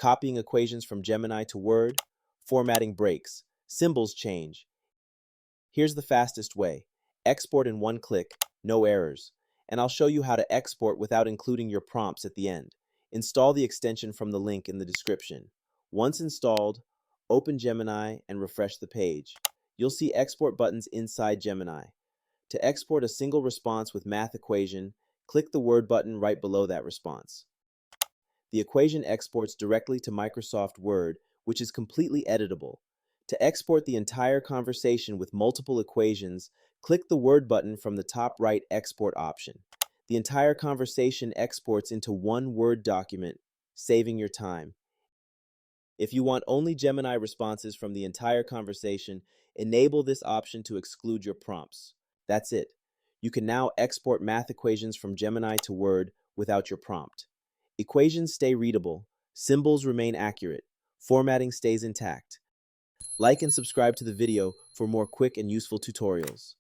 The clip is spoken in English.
Copying equations from Gemini to Word, formatting breaks, symbols change. Here's the fastest way. Export in one click, no errors. And I'll show you how to export without including your prompts at the end. Install the extension from the link in the description. Once installed, open Gemini and refresh the page. You'll see export buttons inside Gemini. To export a single response with math equation, click the Word button right below that response. The equation exports directly to Microsoft Word, which is completely editable. To export the entire conversation with multiple equations, click the Word button from the top right export option. The entire conversation exports into one Word document, saving your time. If you want only Gemini responses from the entire conversation, enable this option to exclude your prompts. That's it. You can now export math equations from Gemini to Word without your prompt. Equations stay readable, symbols remain accurate, formatting stays intact. Like and subscribe to the video for more quick and useful tutorials.